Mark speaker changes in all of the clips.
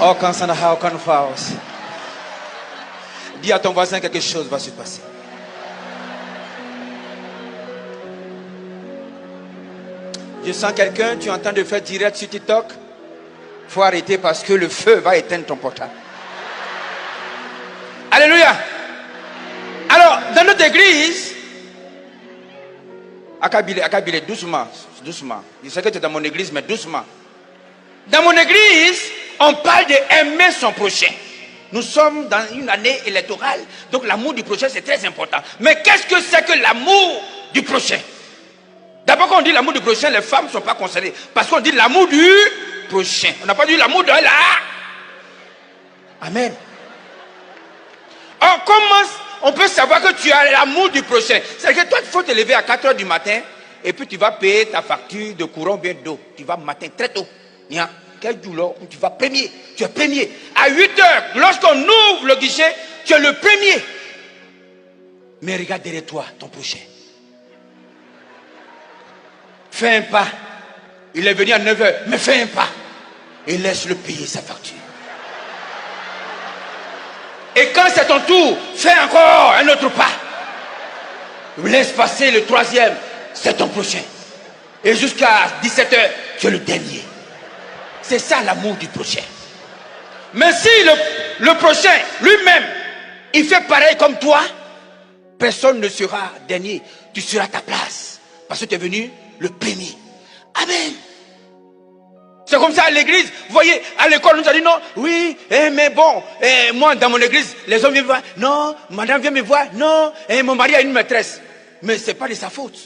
Speaker 1: Oh, quand ça n'a aucun force. Dis à ton voisin quelque chose va se passer. Je sens quelqu'un, tu es en train de faire direct sur TikTok. Il faut arrêter parce que le feu va éteindre ton portable. Alléluia. Alors, dans notre église, Akabile, doucement, doucement. Je sais que tu es dans mon église, mais doucement. Dans mon église, on parle d'aimer son prochain. Nous sommes dans une année électorale, donc l'amour du prochain, c'est très important. Mais qu'est-ce que c'est que l'amour du prochain? D'abord, quand on dit l'amour du prochain, les femmes ne sont pas concernées. Parce qu'on dit l'amour du prochain. On n'a pas dit l'amour de là. Amen. Or, comment on peut savoir que tu as l'amour du prochain? C'est-à-dire que toi, il faut te lever à 4 h du matin et puis tu vas payer ta facture de courant bien d'eau. Tu vas matin très tôt. Quel jour où tu vas premier? Tu es premier. À 8 h, lorsqu'on ouvre le guichet, tu es le premier. Mais regarde derrière toi, ton prochain. Fais un pas. Il est venu à 9 h, mais fais un pas. Et laisse-le payer sa facture. Et quand c'est ton tour, fais encore un autre pas. Laisse passer le 3e, c'est ton prochain. Et jusqu'à 17 h, tu es le dernier. C'est ça l'amour du prochain. Mais si le prochain lui-même, il fait pareil comme toi, personne ne sera dernier. Tu seras à ta place. Parce que tu es venu le premier. Amen. C'est comme ça à l'église. Vous voyez, à l'école, on nous a dit non, oui, mais bon, moi dans mon église, les hommes viennent me voir. Non, madame vient me voir. Non, mon mari a une maîtresse. Mais ce n'est pas de sa faute.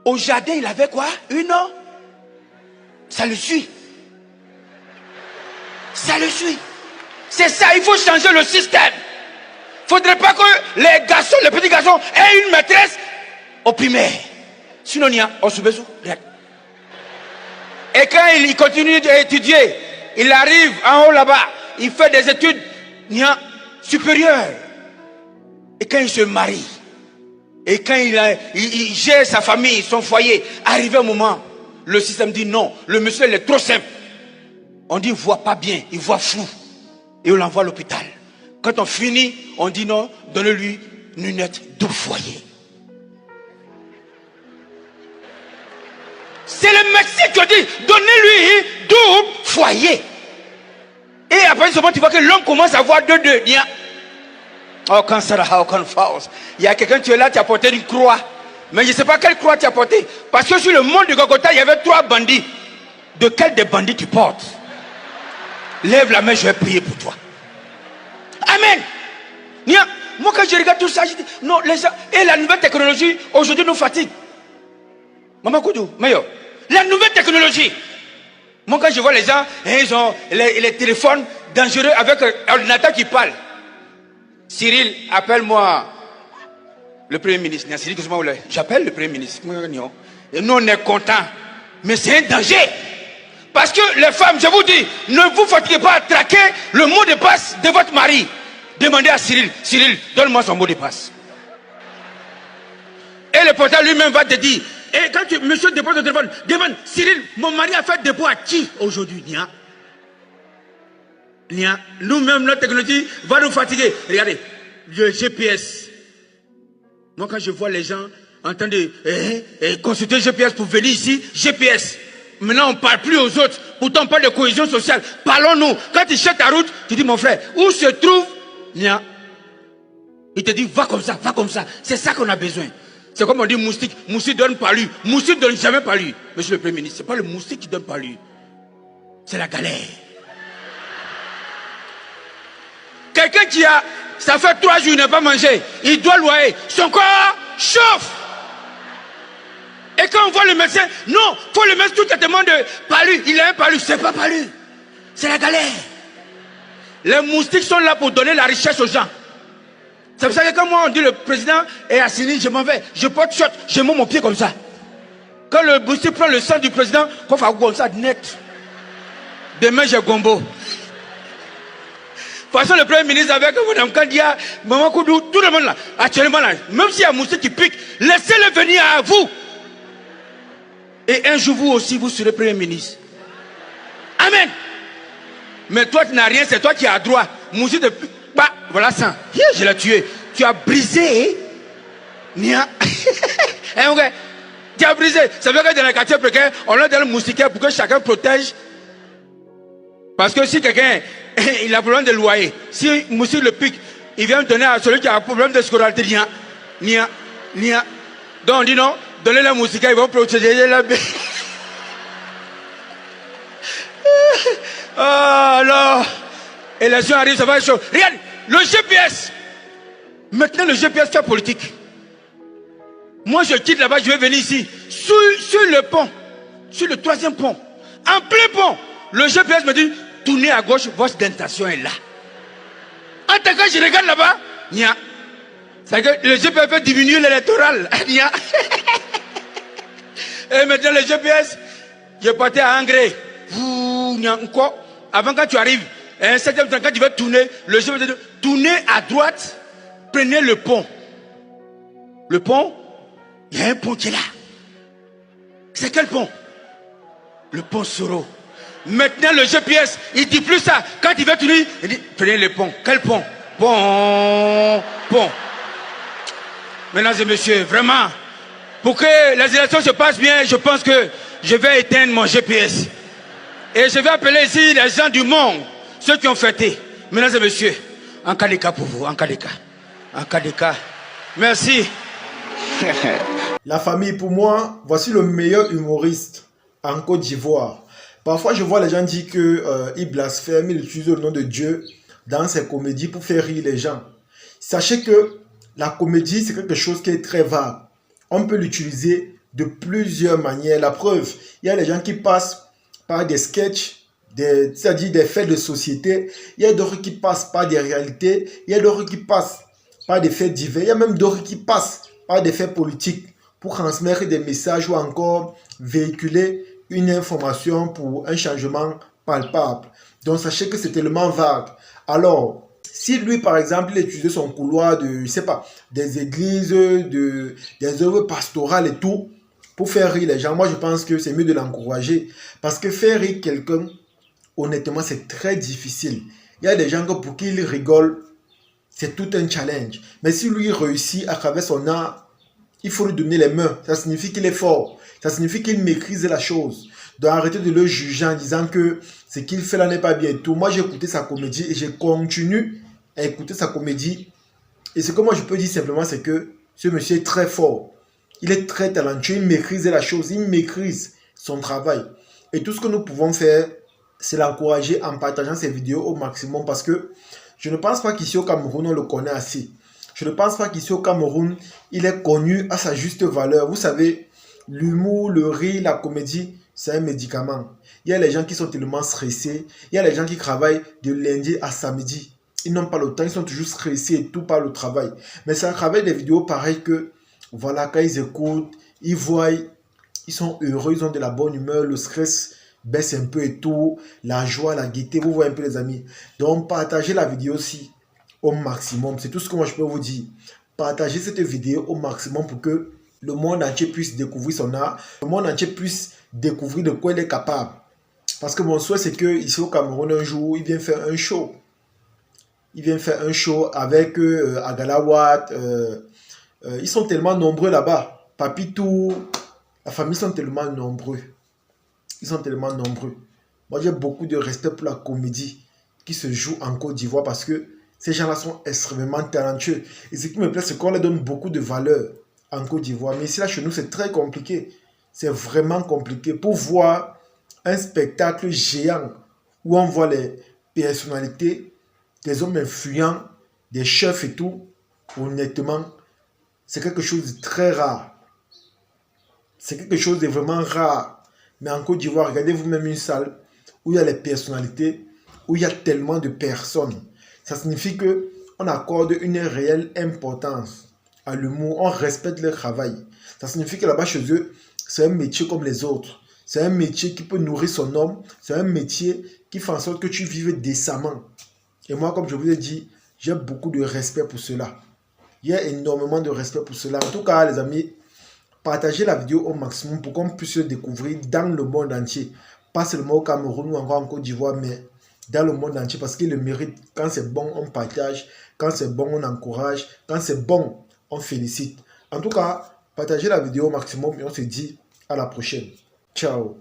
Speaker 1: Au jardin, il avait quoi? Une. Ça le suit. Ça le suit. C'est ça, il faut changer le système. Il ne faudrait pas que les garçons, les petits garçons, aient une maîtresse au primaire. Sinon, il y a au sous-besoin. Et quand il continue d'étudier, il arrive en haut là-bas, il fait des études supérieures. Et quand il se marie, et quand il gère sa famille, son foyer, arrivé un moment, le système dit non, le monsieur il est trop simple. On dit il ne voit pas bien, il voit flou. Et on l'envoie à l'hôpital. Quand on finit, on dit non, donnez-lui une lunette de foyer. C'est le médecin qui a dit, donnez-lui double foyer. Et après ce moment, tu vois que l'homme commence à voir deux. Oh, quand ça n'a aucune force. Il y a quelqu'un, tu es là, tu as porté une croix. Mais je ne sais pas quelle croix tu as porté. Parce que sur le mont de Golgotha, il y avait 3 bandits. De quel des bandits tu portes? Lève la main, je vais prier pour toi. Amen. Moi, quand je regarde tout ça, je dis, non, les gens, et la nouvelle technologie, aujourd'hui, nous fatigue. Maman Koudou, meilleur. La nouvelle technologie. Moi, quand je vois les gens, ils ont les téléphones dangereux avec un ordinateur qui parle. Cyril, appelle-moi le Premier ministre. J'appelle le Premier ministre. Et nous, on est contents. Mais c'est un danger. Parce que les femmes, je vous dis, ne vous fatiguez pas à traquer le mot de passe de votre mari. Demandez à Cyril, Cyril, donne-moi son mot de passe. Et le portable lui-même va te dire, et quand monsieur dépose le téléphone, demande, Cyril, mon mari a fait dépôt à qui aujourd'hui? Nous-mêmes, notre technologie va nous fatiguer. Regardez, le GPS. Moi, quand je vois les gens en train de consulter GPS pour venir ici, GPS. Maintenant, on ne parle plus aux autres. Pourtant, on parle de cohésion sociale. Parlons-nous. Quand tu cherches ta route, tu dis, mon frère, où se trouve? Il te dit, va comme ça, va comme ça. C'est ça qu'on a besoin. C'est comme on dit moustique. Moustique donne pas lui. Moustique donne jamais pas lui. Monsieur le Premier ministre, ce n'est pas le moustique qui donne pas lui. C'est la galère. Quelqu'un qui a, ça fait 3 jours, il n'a pas mangé. Il doit loyer. Son corps chauffe. Et quand on voit le médecin, non, il faut le mettre tout traitement de palu. Il a un palu, c'est pas palu. C'est la galère. Les moustiques sont là pour donner la richesse aux gens. C'est pour ça que quand moi on dit le président est assigné, je m'en vais. Je porte short, je mets mon pied comme ça. Quand le moustique prend le sang du président, qu'on fait comme ça net. Demain j'ai gombo. De toute façon, le Premier ministre avec Mme Kandia, Maman Koudou, tout le monde là, actuellement là, même s'il y a un moustique qui pique, laissez-le venir à vous. Et un jour vous aussi, vous serez Premier ministre. Amen. Mais toi, tu n'as rien, c'est toi qui as droit. Moussi de... Bah, voilà ça. Je l'ai tué. Tu as brisé. Nia. Hein, okay? Tu as brisé. Ça veut dire que dans les quartiers précaires, on leur donne le moustiquaire pour que chacun protège. Parce que si quelqu'un il a problème de loyer, si Moussi le pique, il vient me donner à celui qui a un problème de scolarité. Nia. Donc on dit non, donnez le moustiquaire, ils vont protéger la bête. Alors, élection arrive, ça va être chaud. Regarde, le GPS. Maintenant, le GPS fait politique. Moi, je quitte là-bas, je vais venir ici. Sur le pont, sur le 3e pont, en plein pont, le GPS me dit, tournez à gauche, votre destination est là. En tant que je regarde là-bas, c'est que le GPS fait diminuer l'électoral. Et maintenant, le GPS, je partais à Angré. Avant quand tu arrives, un certain temps, quand tu vas tourner, le chemin te dit, tournez à droite, prenez le pont. Le pont, il y a un pont qui est là. C'est quel pont? Le pont Soro. Maintenant le GPS, il dit plus ça. Quand il va tourner, il dit, prenez le pont. Quel pont? Pont. Mesdames et messieurs, vraiment, pour que les élections se passent bien, je pense que je vais éteindre mon GPS. Et je vais appeler ici les gens du monde, ceux qui ont fêté. Mesdames et messieurs, en cas de cas pour vous, en cas de cas. Merci.
Speaker 2: La famille, pour moi, voici le meilleur humoriste en Côte d'Ivoire. Parfois, je vois les gens dire qu'il blasphème, il utilise le nom de Dieu dans ses comédies pour faire rire les gens. Sachez que la comédie, c'est quelque chose qui est très vague. On peut l'utiliser de plusieurs manières. La preuve, il y a les gens qui passent par des sketchs, c'est-à-dire des faits de société. Il y a d'autres qui passent par des réalités. Il y a d'autres qui passent par des faits divers. Il y a même d'autres qui passent par des faits politiques pour transmettre des messages ou encore véhiculer une information pour un changement palpable. Donc sachez que c'est tellement vague. Alors, si lui par exemple il utilisait son couloir de, je sais pas, des églises, des œuvres pastorales et tout, pour faire rire les gens, moi je pense que c'est mieux de l'encourager. Parce que faire rire quelqu'un, honnêtement, c'est très difficile. Il y a des gens que pour qui il rigole, c'est tout un challenge. Mais si lui réussit à travers son art, il faut lui donner les mains. Ça signifie qu'il est fort. Ça signifie qu'il maîtrise la chose. Donc arrêtez de le juger en disant que ce qu'il fait là n'est pas bien. Tout. Moi j'ai écouté sa comédie et je continue à écouter sa comédie. Et ce que moi je peux dire simplement, c'est que ce monsieur est très fort. Il est très talentueux, il maîtrise la chose, il maîtrise son travail. Et tout ce que nous pouvons faire, c'est l'encourager en partageant ses vidéos au maximum parce que je ne pense pas qu'ici au Cameroun, on le connaît assez. Je ne pense pas qu'ici au Cameroun, il est connu à sa juste valeur. Vous savez, l'humour, le rire, la comédie, c'est un médicament. Il y a les gens qui sont tellement stressés. Il y a les gens qui travaillent de lundi à samedi. Ils n'ont pas le temps, ils sont toujours stressés et tout par le travail. Mais c'est à travers des vidéos pareilles que, voilà, quand ils écoutent, ils voient, ils sont heureux, ils ont de la bonne humeur, le stress baisse un peu et tout, la joie, la gaieté, vous voyez un peu les amis. Donc, partagez la vidéo aussi au maximum. C'est tout ce que moi je peux vous dire. Partagez cette vidéo au maximum pour que le monde entier puisse découvrir son art, le monde entier puisse découvrir de quoi il est capable. Parce que mon souhait, c'est qu'ici au Cameroun, un jour, il vient faire un show. Il vient faire un show avec Agalawat. Ils sont tellement nombreux là-bas. Papitou, la famille sont tellement nombreux. Ils sont tellement nombreux. Moi, j'ai beaucoup de respect pour la comédie qui se joue en Côte d'Ivoire parce que ces gens-là sont extrêmement talentueux. Et ce qui me plaît, c'est qu'on leur donne beaucoup de valeur en Côte d'Ivoire. Mais ici, là, chez nous, c'est très compliqué. C'est vraiment compliqué. Pour voir un spectacle géant où on voit les personnalités, des hommes influents, des chefs et tout, honnêtement, c'est quelque chose de très rare. C'est quelque chose de vraiment rare. Mais en Côte d'Ivoire, regardez vous-même une salle où il y a les personnalités, où il y a tellement de personnes. Ça signifie qu'on accorde une réelle importance à l'humour, on respecte leur travail. Ça signifie que là-bas chez eux, c'est un métier comme les autres. C'est un métier qui peut nourrir son homme. C'est un métier qui fait en sorte que tu vives décemment. Et moi, comme je vous ai dit, j'ai beaucoup de respect pour cela. Il y a énormément de respect pour cela. En tout cas, les amis, partagez la vidéo au maximum pour qu'on puisse le découvrir dans le monde entier. Pas seulement au Cameroun ou encore en Côte d'Ivoire, mais dans le monde entier parce qu'il le mérite. Quand c'est bon, on partage. Quand c'est bon, on encourage. Quand c'est bon, on félicite. En tout cas, partagez la vidéo au maximum et on se dit à la prochaine. Ciao.